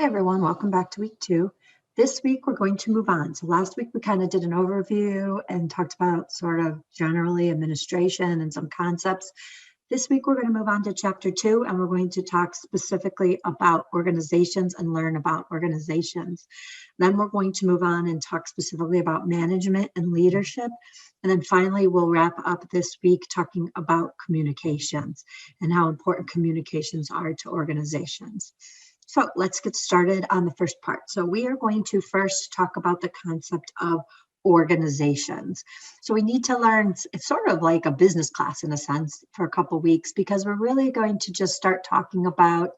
Hi, everyone. Welcome back to week 2. This week, we're going to move on. So last week, we kind of did an overview and talked about sort of generally administration and some concepts. This week, we're going to move on to chapter 2, and we're going to talk specifically about organizations and learn about organizations. Then we're going to move on and talk specifically about management and leadership. And then finally, we'll wrap up this week talking about communications and how important communications are to organizations. So let's get started on the first part. So we are going to first talk about the concept of organizations. So we need to learn, it's sort of like a business class in a sense for a couple of weeks, because we're really going to just start talking about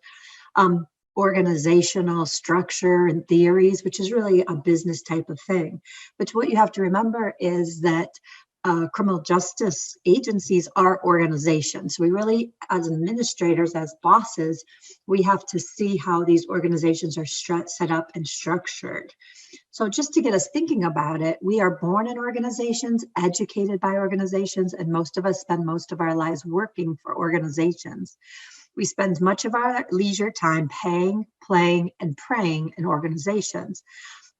organizational structure and theories, which is really a business type of thing. But what you have to remember is that criminal justice agencies are organizations. So we really, as administrators, as bosses, we have to see how these organizations are set up and structured. So just to get us thinking about it, we are born in organizations, educated by organizations, and most of us spend most of our lives working for organizations. We spend much of our leisure time paying, playing, and praying in organizations.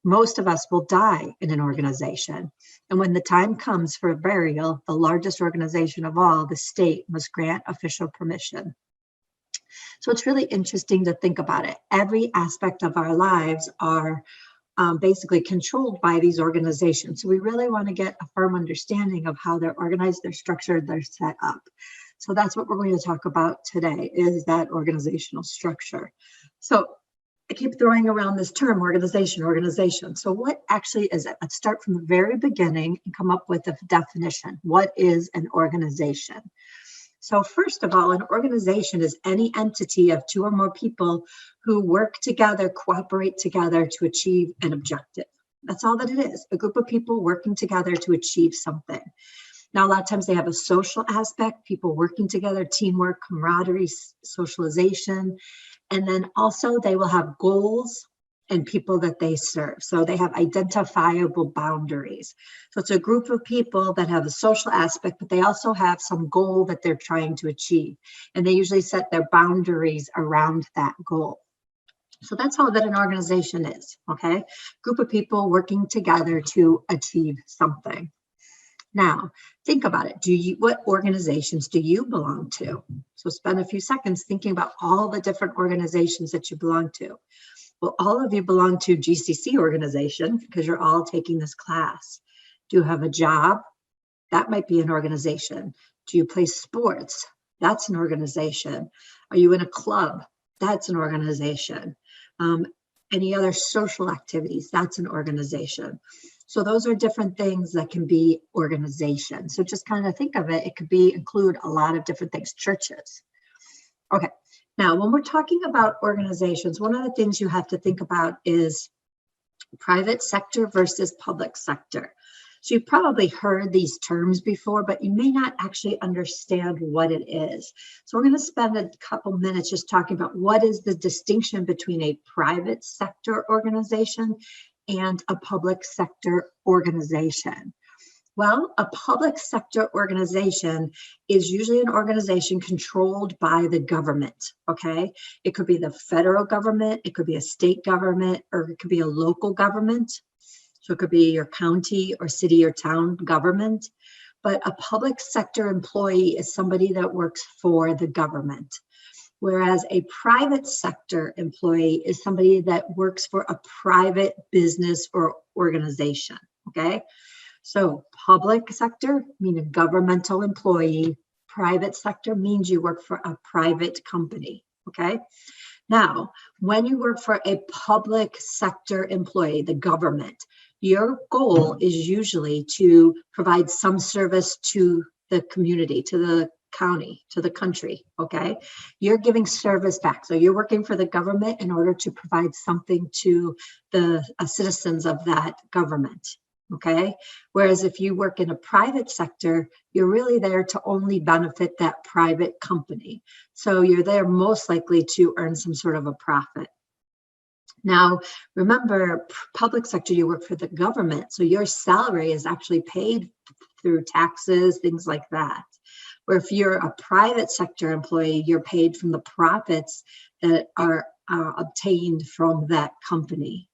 Most of us will die in an organization. And when the time comes for burial, the largest organization of all, the state, must grant official permission. So it's really interesting to think about it. Every aspect of our lives are basically controlled by these organizations. So we really want to get a firm understanding of how they're organized, they're structured, they're set up. So that's what we're going to talk about today, is that organizational structure. So I keep throwing around this term, organization. So what actually is it? Let's start from the very beginning and come up with a definition. What is an organization? So first of all, an organization is any entity of 2 or more people who work together, cooperate together to achieve an objective. That's all that it is, a group of people working together to achieve something. Now, a lot of times they have a social aspect, people working together, teamwork, camaraderie, socialization. And then also they will have goals and people that they serve. So they have identifiable boundaries. So it's a group of people that have a social aspect, but they also have some goal that they're trying to achieve. And they usually set their boundaries around that goal. So that's all that an organization is, okay? Group of people working together to achieve something. Now, think about it. What organizations do you belong to? So spend a few seconds thinking about all the different organizations that you belong to. Well, all of you belong to GCC organization because you're all taking this class. Do you have a job? That might be an organization. Do you play sports? That's an organization. Are you in a club? That's an organization. Any other social activities? That's an organization. So those are different things that can be organization. So just kind of think of it. It could include a lot of different things, churches. Okay. Now, when we're talking about organizations, one of the things you have to think about is private sector versus public sector. So you've probably heard these terms before, but you may not actually understand what it is. So we're going to spend a couple minutes just talking about what is the distinction between a private sector organization and a public sector organization. Well, a public sector organization is usually an organization controlled by the government, okay? It could be the federal government, it could be a state government, or it could be a local government. So it could be your county or city or town government. But a public sector employee is somebody that works for the government. Whereas a private sector employee is somebody that works for a private business or organization, okay? So public sector, meaning governmental employee. Private sector means you work for a private company, okay? Now, when you work for a public sector employee, the government, your goal is usually to provide some service to the community, to the county, to the country, okay? You're giving service back. So you're working for the government in order to provide something to the citizens of that government, okay? Whereas if you work in a private sector, you're really there to only benefit that private company. So you're there most likely to earn some sort of a profit. Now, remember, public sector, you work for the government, so your salary is actually paid through taxes, things like that. Where if you're a private sector employee, you're paid from the profits that are obtained from that company.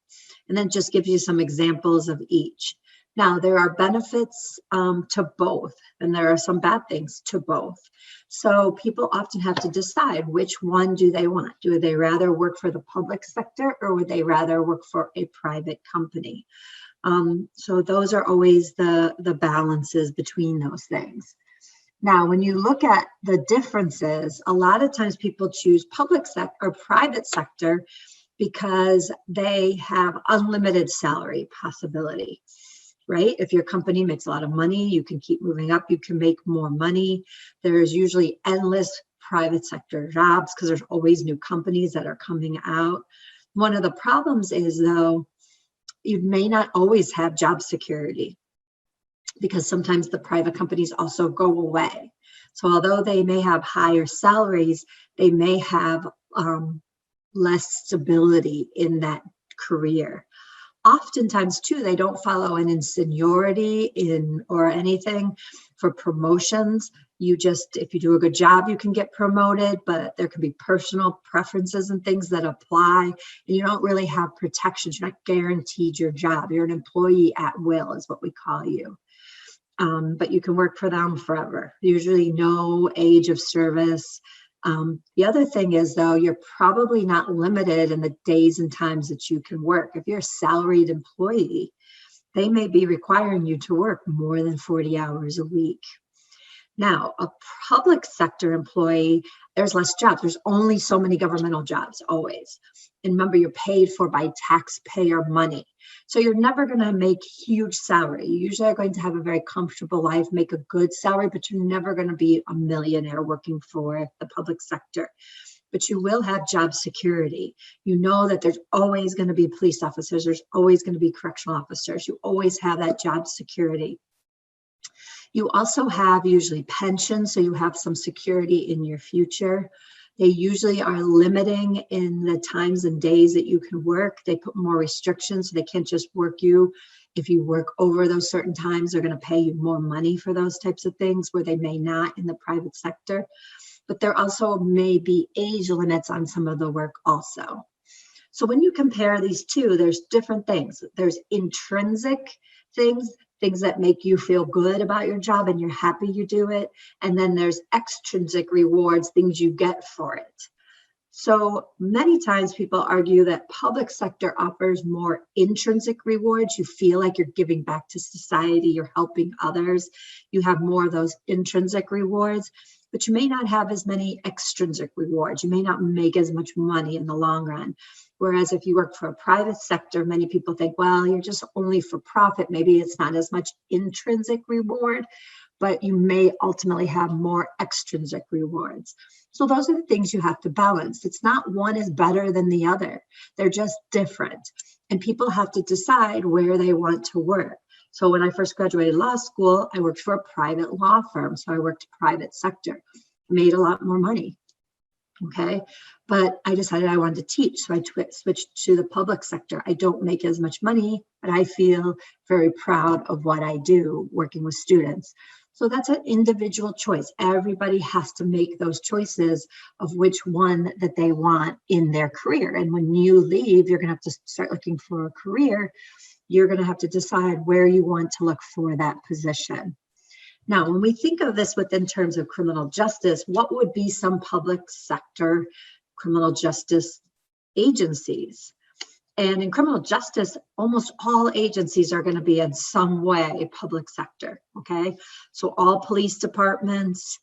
And then just gives you some examples of each. Now, there are benefits to both, and there are some bad things to both. So people often have to decide which one do they want. Do they rather work for the public sector, or would they rather work for a private company? So those are always the balances between those things. Now, when you look at the differences, a lot of times people choose public sector or private sector because they have unlimited salary possibility, right? If your company makes a lot of money, you can keep moving up, you can make more money. There's usually endless private sector jobs because there's always new companies that are coming out. One of the problems is, though, you may not always have job security, because sometimes the private companies also go away. So although they may have higher salaries, they may have less stability in that career. Oftentimes too, they don't follow in seniority or anything for promotions. You just, if you do a good job, you can get promoted, but there can be personal preferences and things that apply, and you don't really have protections. You're not guaranteed your job. You're an employee at will is what we call you. But you can work for them forever. Usually no age of service. The other thing is, though, you're probably not limited in the days and times that you can work. If you're a salaried employee, they may be requiring you to work more than 40 hours a week. Now, a public sector employee, there's less jobs. There's only so many governmental jobs, always. And remember, you're paid for by taxpayer money. So you're never going to make huge salary. You usually are going to have a very comfortable life, make a good salary, but you're never going to be a millionaire working for the public sector. But you will have job security. You know that there's always going to be police officers. There's always going to be correctional officers. You always have that job security. You also have usually pensions, so you have some security in your future. They usually are limiting in the times and days that you can work. They put more restrictions, so they can't just work you. If you work over those certain times, they're going to pay you more money for those types of things, where they may not in the private sector. But there also may be age limits on some of the work also. So when you compare these two, there's different things. There's intrinsic things that make you feel good about your job and you're happy you do it. And then there's extrinsic rewards, things you get for it. So many times people argue that public sector offers more intrinsic rewards. You feel like you're giving back to society, you're helping others. You have more of those intrinsic rewards, but you may not have as many extrinsic rewards. You may not make as much money in the long run. Whereas if you work for a private sector, many people think, well, you're just only for profit. Maybe it's not as much intrinsic reward, but you may ultimately have more extrinsic rewards. So those are the things you have to balance. It's not one is better than the other. They're just different. And people have to decide where they want to work. So when I first graduated law school, I worked for a private law firm. So I worked private sector, made a lot more money. Okay, but I decided I wanted to teach, so I switched to the public sector. I don't make as much money, but I feel very proud of what I do working with students. So that's an individual choice. Everybody has to make those choices of which one that they want in their career. And when you leave, you're going to have to start looking for a career. You're going to have to decide where you want to look for that position. Now, when we think of this within terms of criminal justice, what would be some public sector criminal justice agencies? And in criminal justice, almost all agencies are going to be in some way public sector, okay? So all police departments,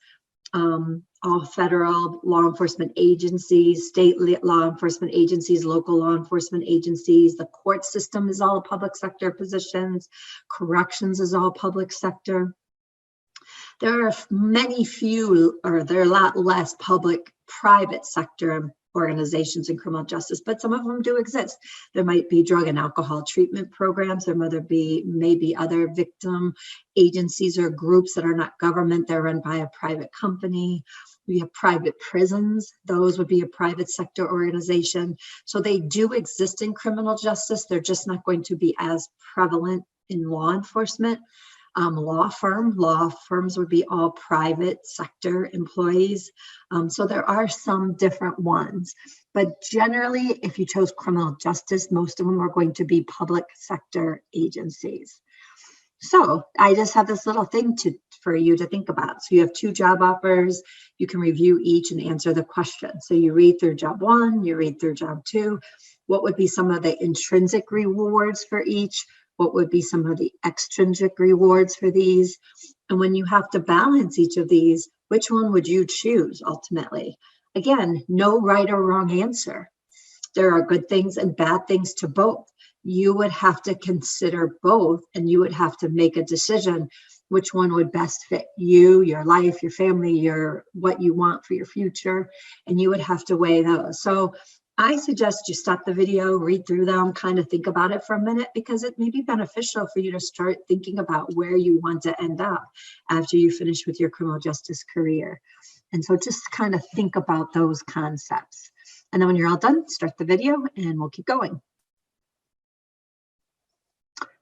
all federal law enforcement agencies, state law enforcement agencies, local law enforcement agencies, the court system is all public sector positions, corrections is all public sector. There are there are a lot less private sector organizations in criminal justice, but some of them do exist. There might be drug and alcohol treatment programs. There might be maybe other victim agencies or groups that are not government. They're run by a private company. We have private prisons. Those would be a private sector organization. So they do exist in criminal justice. They're just not going to be as prevalent in law enforcement. Law firms would be all private sector employees. So there are some different ones, but generally, if you chose criminal justice, most of them are going to be public sector agencies. So I just have this little thing for you to think about. So you have 2 job offers. You can review each and answer the question. So you read through job 1, you read through job 2. What would be some of the intrinsic rewards for each? What would be some of the extrinsic rewards for these? And when you have to balance each of these, which one would you choose ultimately? Again, no right or wrong answer. There are good things and bad things to both. You would have to consider both, and you would have to make a decision which one would best fit you, your life, your family, what you want for your future, and you would have to weigh those. So I suggest you stop the video, read through them, kind of think about it for a minute, because it may be beneficial for you to start thinking about where you want to end up after you finish with your criminal justice career. And so just kind of think about those concepts. And then when you're all done, start the video and we'll keep going.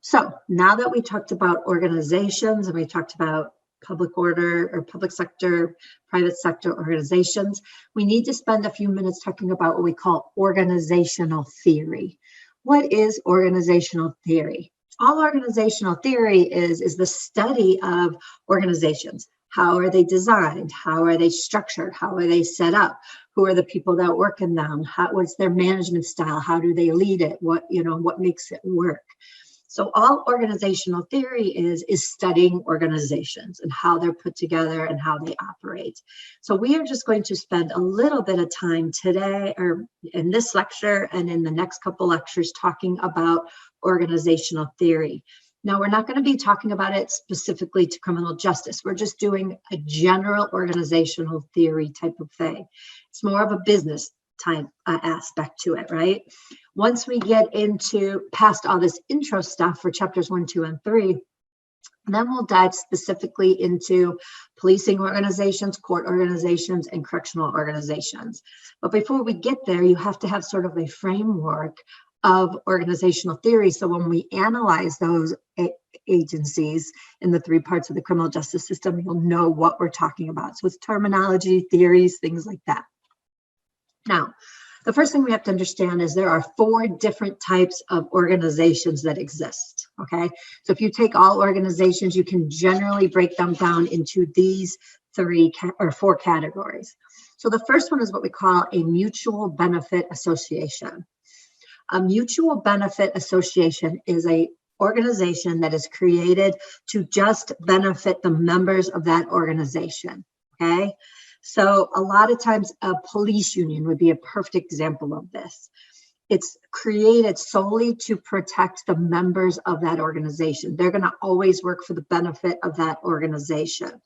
So now that we talked about organizations and we talked about public order or public sector, private sector organizations, we need to spend a few minutes talking about what we call organizational theory. What is organizational theory? All organizational theory is the study of organizations. How are they designed? How are they structured? How are they set up? Who are the people that work in them? What's their management style? How do they lead it? What makes it work? So all organizational theory is studying organizations and how they're put together and how they operate. So we are just going to spend a little bit of time today, or in this lecture and in the next couple lectures, talking about organizational theory. Now, we're not going to be talking about it specifically to criminal justice. We're just doing a general organizational theory type of thing. It's more of a business type aspect to it, right? Once we get into past all this intro stuff for chapters 1, 2, and 3, then we'll dive specifically into policing organizations, court organizations, and correctional organizations. But before we get there, you have to have sort of a framework of organizational theory. So when we analyze those agencies in the 3 parts of the criminal justice system, you'll know what we're talking about. So it's terminology, theories, things like that. Now, the first thing we have to understand is there are 4 different types of organizations that exist, okay? So if you take all organizations, you can generally break them down into these 4 categories. So the first one is what we call a mutual benefit association. A mutual benefit association is an organization that is created to just benefit the members of that organization, okay? So a lot of times a police union would be a perfect example of this. It's created solely to protect the members of that organization. They're going to always work for the benefit of that organization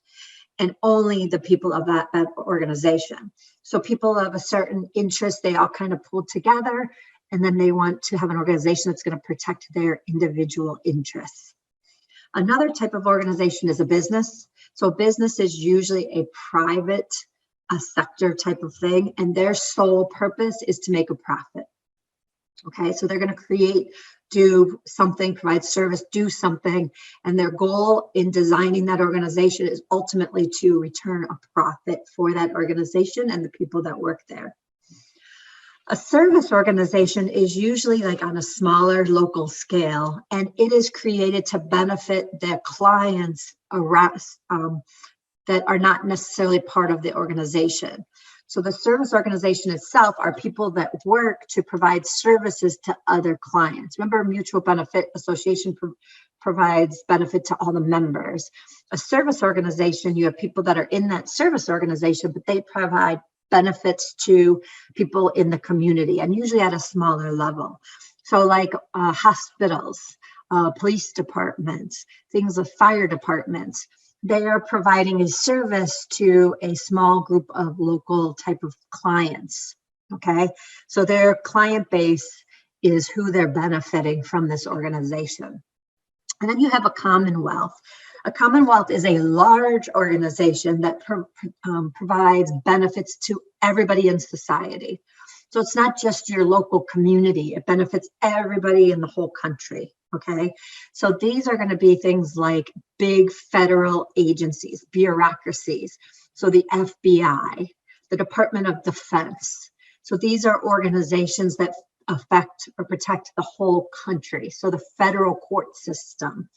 and only the people of that organization. So people of a certain interest, they all kind of pull together, and then they want to have an organization that's going to protect their individual interests. Another type of organization is a business. So business is usually a private sector type of thing, and their sole purpose is to make a profit. Okay, so they're going to do something, provide service, do something, and their goal in designing that organization is ultimately to return a profit for that organization and the people that work there. A service organization is usually like on a smaller local scale, and it is created to benefit their clients around, that are not necessarily part of the organization. So the service organization itself are people that work to provide services to other clients. Remember, mutual benefit association provides benefit to all the members. A service organization, you have people that are in that service organization, but they provide benefits to people in the community, and usually at a smaller level. So like hospitals, police departments, things like fire departments, they are providing a service to a small group of local type of clients, okay? So their client base is who they're benefiting from this organization. And then you have a Commonwealth. A Commonwealth is a large organization that provides benefits to everybody in society. So it's not just your local community. It benefits everybody in the whole country. Okay. So these are going to be things like big federal agencies, bureaucracies. So the FBI, the Department of Defense. So these are organizations that affect or protect the whole country. So the federal court system.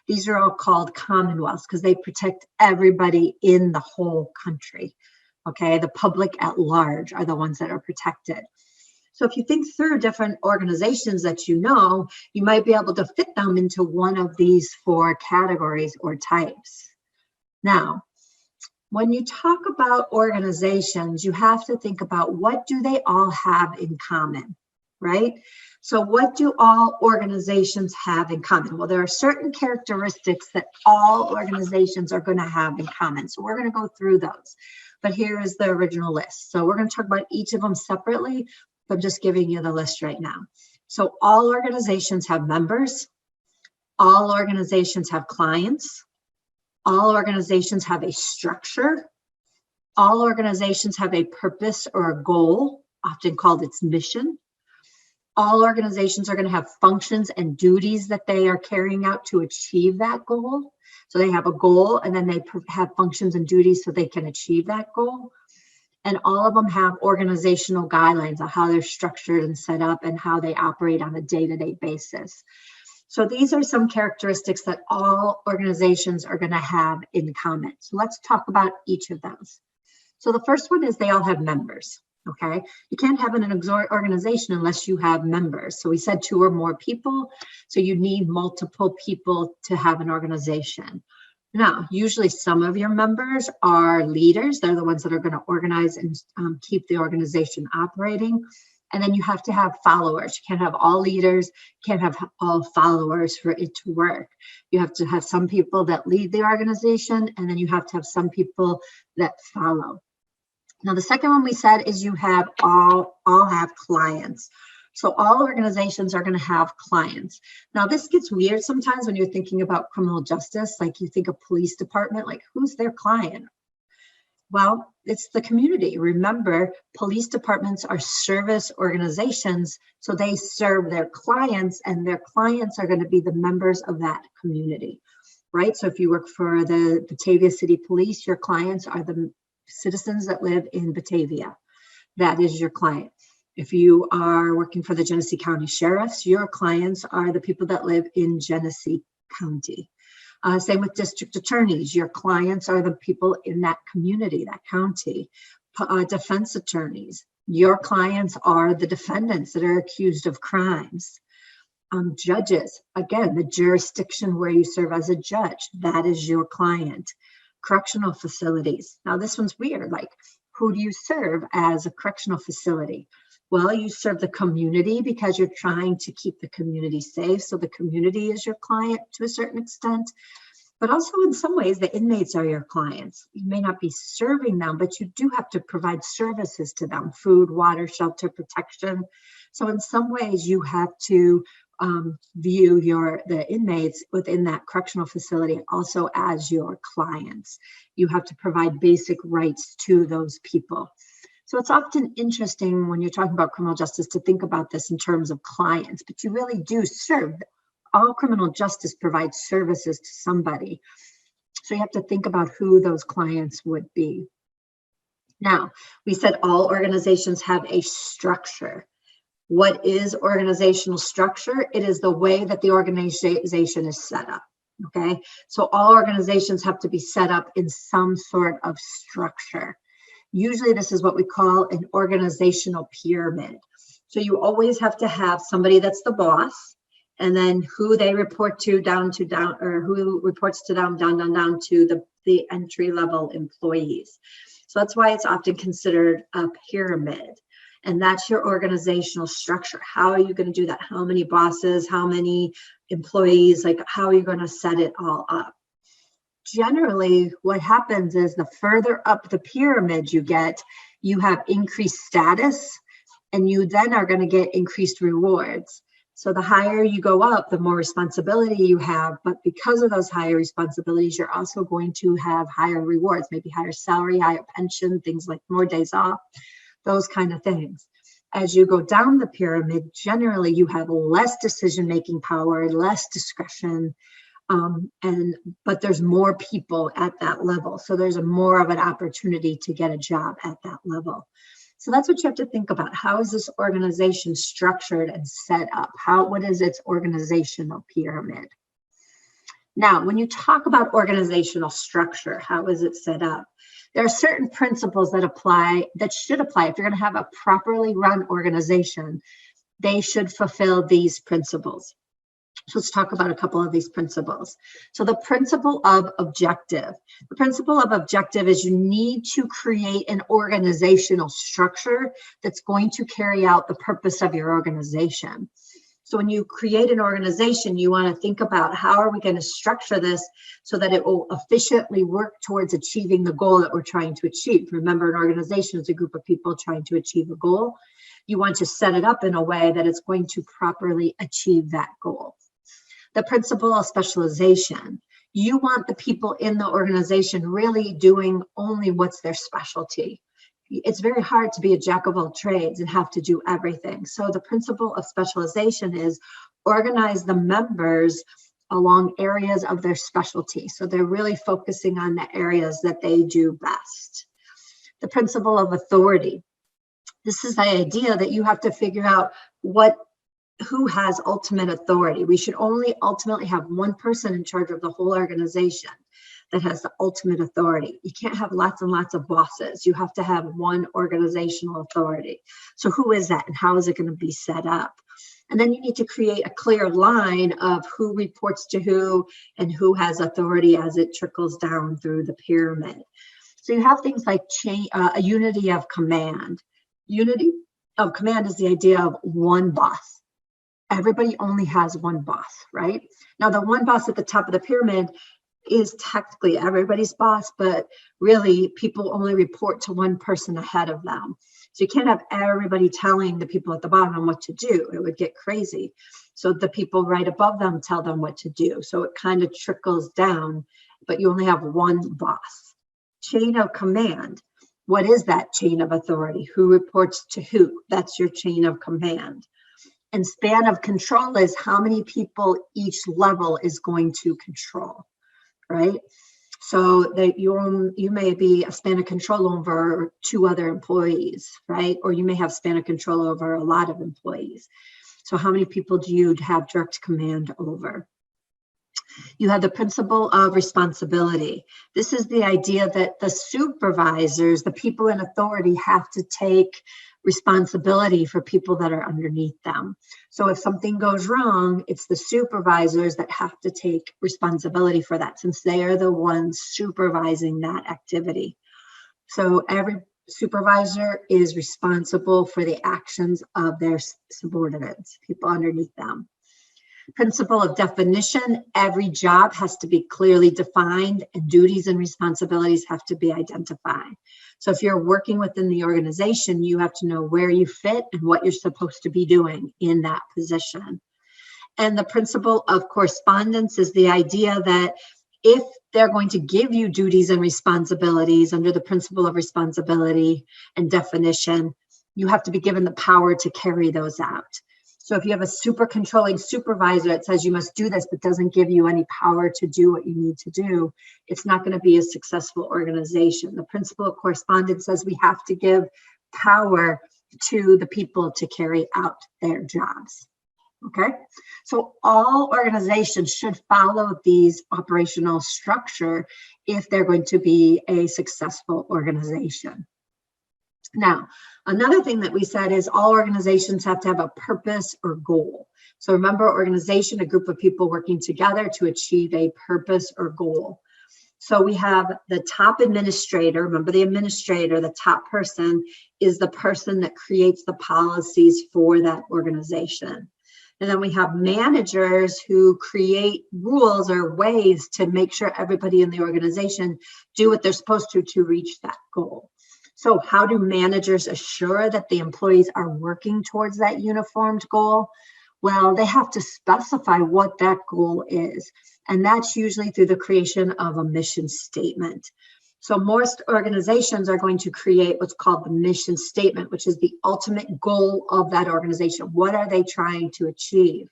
These are all called Commonwealths because they protect everybody in the whole country. Okay, the public at large are the ones that are protected. So if you think through different organizations that you know, you might be able to fit them into one of these 4 categories or types. Now, when you talk about organizations, you have to think about what do they all have in common, right? So what do all organizations have in common? Well, there are certain characteristics that all organizations are going to have in common. So we're going to go through those. But here is the original list. So we're going to talk about each of them separately. I'm just giving you the list right now. So all organizations have members. All organizations have clients. All organizations have a structure. All organizations have a purpose or a goal, often called its mission. All organizations are going to have functions and duties that they are carrying out to achieve that goal. So they have a goal and then they have functions and duties so they can achieve that goal. And all of them have organizational guidelines on how they're structured and set up and how they operate on a day-to-day basis. So these are some characteristics that all organizations are going to have in common. So let's talk about each of those. So the first one is they all have members. Okay, you can't have an organization unless you have members. So we said 2 or more people. So you need multiple people to have an organization. Now, usually some of your members are leaders. They're the ones that are going to organize and keep the organization operating. And then you have to have followers. You can't have all leaders, you can't have all followers for it to work. You have to have some people that lead the organization, and then you have to have some people that follow. Now, the second one we said is you have all have clients. So all organizations are going to have clients. Now, this gets weird sometimes when you're thinking about criminal justice, like you think of police department, like who's their client? Well, it's the community. Remember, police departments are service organizations, so they serve their clients, and their clients are going to be the members of that community, right? So if you work for the Batavia City Police, your clients are the citizens that live in Batavia. That is your client. If you are working for the Genesee County Sheriffs, your clients are the people that live in Genesee County. Same with district attorneys. Your clients are the people in that community, that county. Defense attorneys. Your clients are the defendants that are accused of crimes. Judges, again, the jurisdiction where you serve as a judge, that is your client. Correctional facilities. Now, this one's weird. Like, who do you serve as a correctional facility? Well, you serve the community because you're trying to keep the community safe. So the community is your client to a certain extent. But also in some ways, the inmates are your clients. You may not be serving them, but you do have to provide services to them: food, water, shelter, protection. So in some ways, you have to view the inmates within that correctional facility also as your clients. You have to provide basic rights to those people. So it's often interesting when you're talking about criminal justice to think about this in terms of clients, but you really do serve. All criminal justice provides services to somebody. So you have to think about who those clients would be. Now, we said all organizations have a structure. What is organizational structure? It is the way that the organization is set up, okay? So all organizations have to be set up in some sort of structure. Usually this is what we call an organizational pyramid. So you always have to have somebody that's the boss, and then who they report to down, or who reports to them down to the entry level employees. So that's why it's often considered a pyramid. And that's your organizational structure. How are you going to do that? How many bosses, how many employees, like how are you going to set it all up? Generally, what happens is the further up the pyramid you get, you have increased status, and you then are going to get increased rewards. So the higher you go up, the more responsibility you have. But because of those higher responsibilities, you're also going to have higher rewards, maybe higher salary, higher pension, things like more days off, those kind of things. As you go down the pyramid, generally you have less decision-making power, less discretion, but there's more people at that level. So there's more of an opportunity to get a job at that level. So that's what you have to think about. How is this organization structured and set up? What is its organizational pyramid? Now, when you talk about organizational structure, how is it set up? There are certain principles that should apply. If you're going to have a properly run organization, they should fulfill these principles. So let's talk about a couple of these principles. So the principle of objective. The principle of objective is you need to create an organizational structure that's going to carry out the purpose of your organization. So when you create an organization, you want to think about how are we going to structure this so that it will efficiently work towards achieving the goal that we're trying to achieve. Remember, an organization is a group of people trying to achieve a goal. You want to set it up in a way that it's going to properly achieve that goal. The principle of specialization. You want the people in the organization really doing only what's their specialty. It's very hard to be a jack of all trades and have to do everything. So the principle of specialization is organize the members along areas of their specialty. So they're really focusing on the areas that they do best. The principle of authority. This is the idea that you have to figure out who has ultimate authority. We should only ultimately have one person in charge of the whole organization that has the ultimate authority. You can't have lots and lots of bosses. You have to have one organizational authority. So who is that and how is it going to be set up? And then you need to create a clear line of who reports to who and who has authority as it trickles down through the pyramid. So you have things like a unity of command. Unity of command is the idea of one boss. Everybody only has one boss, right? Now, the one boss at the top of the pyramid is technically everybody's boss, but really people only report to one person ahead of them. So you can't have everybody telling the people at the bottom what to do. It would get crazy. So the people right above them tell them what to do. So it kind of trickles down, but you only have one boss. Chain of command. What is that chain of authority? Who reports to who? That's your chain of command. And span of control is how many people each level is going to control, right? So that you may be a span of control over 2 other employees, right? Or you may have span of control over a lot of employees. So how many people do you have direct command over? You have the principle of responsibility. This is the idea that the supervisors, the people in authority, have to take responsibility for people that are underneath them. So if something goes wrong, it's the supervisors that have to take responsibility for that, since they are the ones supervising that activity. So every supervisor is responsible for the actions of their subordinates, people underneath them. Principle of definition. Every job has to be clearly defined and duties and responsibilities have to be identified. So if you're working within the organization, you have to know where you fit and what you're supposed to be doing in that position. And the principle of correspondence is the idea that if they're going to give you duties and responsibilities under the principle of responsibility and definition, you have to be given the power to carry those out. So if you have a super controlling supervisor that says you must do this, but doesn't give you any power to do what you need to do, it's not going to be a successful organization. The principle of correspondence says we have to give power to the people to carry out their jobs. Okay, so all organizations should follow these operational structure if they're going to be a successful organization. Now, another thing that we said is all organizations have to have a purpose or goal. So remember, organization, a group of people working together to achieve a purpose or goal. So we have the top administrator. Remember, the administrator, the top person, is the person that creates the policies for that organization. And then we have managers who create rules or ways to make sure everybody in the organization do what they're supposed to reach that goal. So how do managers assure that the employees are working towards that uniformed goal? Well, they have to specify what that goal is. And that's usually through the creation of a mission statement. So most organizations are going to create what's called the mission statement, which is the ultimate goal of that organization. What are they trying to achieve?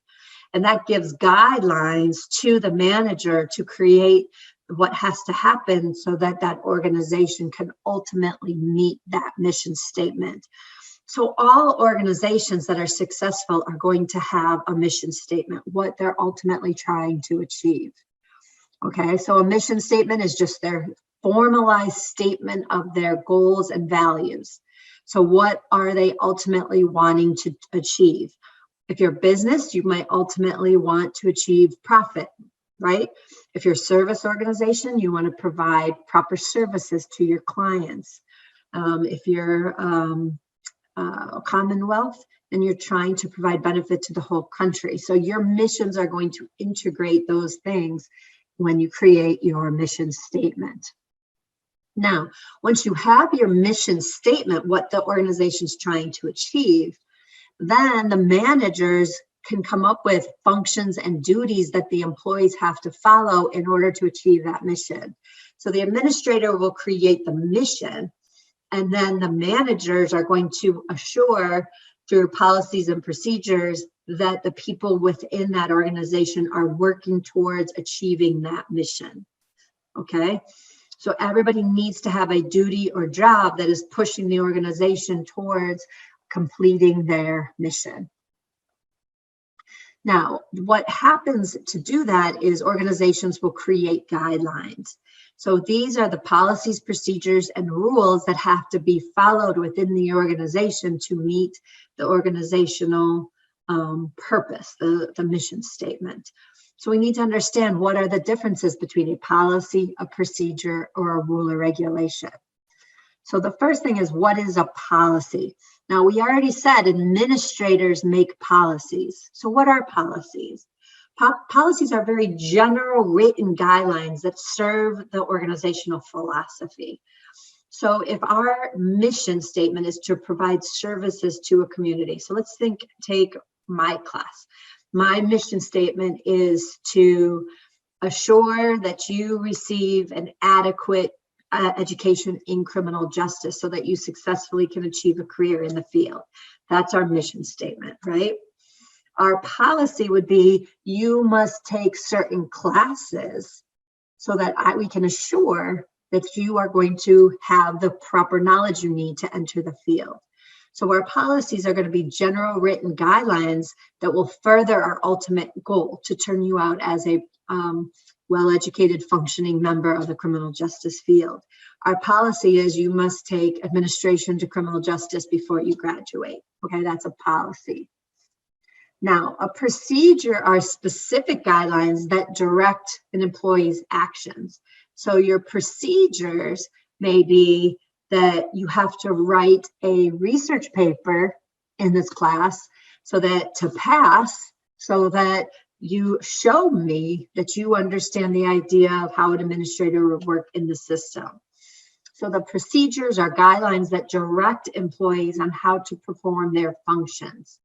And that gives guidelines to the manager to create what has to happen so that that organization can ultimately meet that mission statement. So all organizations that are successful are going to have a mission statement, what they're ultimately trying to achieve. Okay, so a mission statement is just their formalized statement of their goals and values. So what are they ultimately wanting to achieve? If you're a business, you might ultimately want to achieve profit, right? If you're a service organization, you want to provide proper services to your clients. If you're a Commonwealth, then you're trying to provide benefit to the whole country. So your missions are going to integrate those things when you create your mission statement. Now, once you have your mission statement, what the organization's trying to achieve, then the managers can come up with functions and duties that the employees have to follow in order to achieve that mission. So the administrator will create the mission, and then the managers are going to assure through policies and procedures that the people within that organization are working towards achieving that mission. Okay, so everybody needs to have a duty or job that is pushing the organization towards completing their mission. Now, what happens to do that is organizations will create guidelines. So these are the policies, procedures, and rules that have to be followed within the organization to meet the organizational purpose, the mission statement. So we need to understand what are the differences between a policy, a procedure, or a rule or regulation. So the first thing is, what is a policy? Now, we already said administrators make policies. So what are policies? Policies are very general written guidelines that serve the organizational philosophy. So if our mission statement is to provide services to a community, so let's take my class. My mission statement is to assure that you receive an adequate education in criminal justice so that you successfully can achieve a career in the field. That's our mission statement, right? Our policy would be, you must take certain classes so that we can assure that you are going to have the proper knowledge you need to enter the field. So our policies are going to be general written guidelines that will further our ultimate goal to turn you out as a well-educated, functioning member of the criminal justice field. Our policy is, you must take administration to criminal justice before you graduate. Okay, that's a policy. Now, a procedure are specific guidelines that direct an employee's actions. So your procedures may be that you have to write a research paper in this class so that to pass, so that you show me that you understand the idea of how an administrator would work in the system. So the procedures are guidelines that direct employees on how to perform their functions,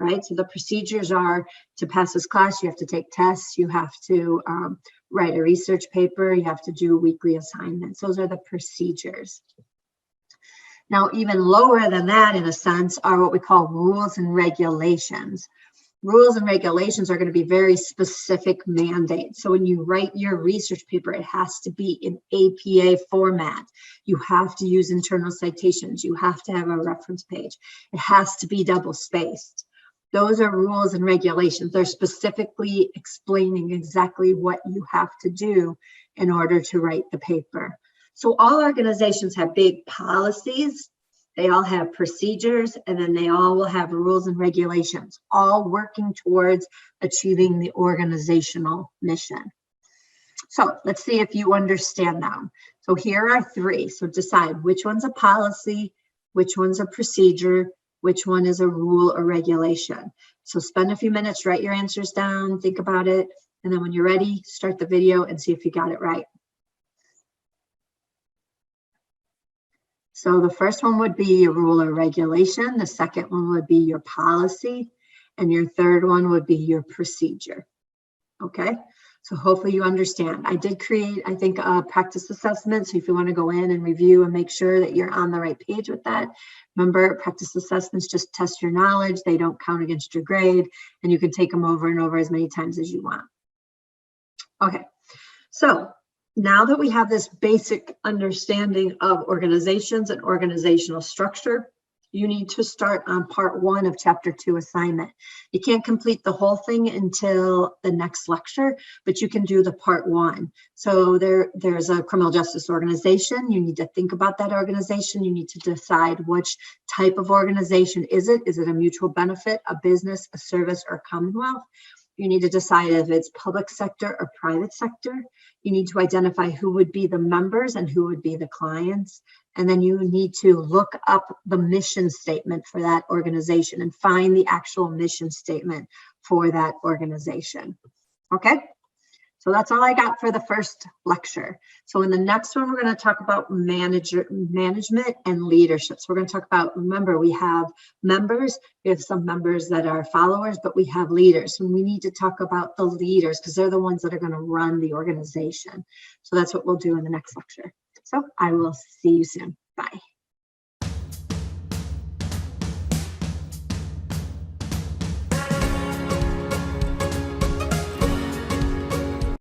right? So the procedures are, to pass this class, you have to take tests, you have to write a research paper, you have to do weekly assignments. Those are the procedures. Now, even lower than that, in a sense, are what we call rules and regulations. Rules and regulations are going to be very specific mandates. So when you write your research paper, it has to be in APA format. You have to use internal citations. You have to have a reference page. It has to be double spaced. Those are rules and regulations. They're specifically explaining exactly what you have to do in order to write the paper. So all organizations have big policies. They all have procedures, and then they all will have rules and regulations, all working towards achieving the organizational mission. So let's see if you understand them. So here are three. So decide which one's a policy, which one's a procedure, which one is a rule or regulation. So spend a few minutes, write your answers down, think about it, and then when you're ready, start the video and see if you got it right. So the first one would be your rule or regulation. The second one would be your policy. And your third one would be your procedure. Okay, So hopefully you understand. I did create, I think, a practice assessment. So if you want to go in and review and make sure that you're on the right page with that, remember, practice assessments just test your knowledge. They don't count against your grade, and you can take them over and over as many times as you want. Okay, so now that we have this basic understanding of organizations and organizational structure, you need to start on part 1 of chapter 2 assignment. You can't complete the whole thing until the next lecture, but you can do the part 1. So there's a criminal justice organization. You need to think about that organization. You need to decide which type of organization is it. Is it a mutual benefit, a business, a service, or a Commonwealth? You need to decide if it's public sector or private sector. You need to identify who would be the members and who would be the clients. And then you need to look up the mission statement for that organization and find the actual mission statement for that organization. Okay, so that's all I got for the first lecture. So in the next one, we're going to talk about management and leadership. So we're going to talk about, remember, we have members, we have some members that are followers, but we have leaders. And we need to talk about the leaders because they're the ones that are going to run the organization. So that's what we'll do in the next lecture. So I will see you soon. Bye.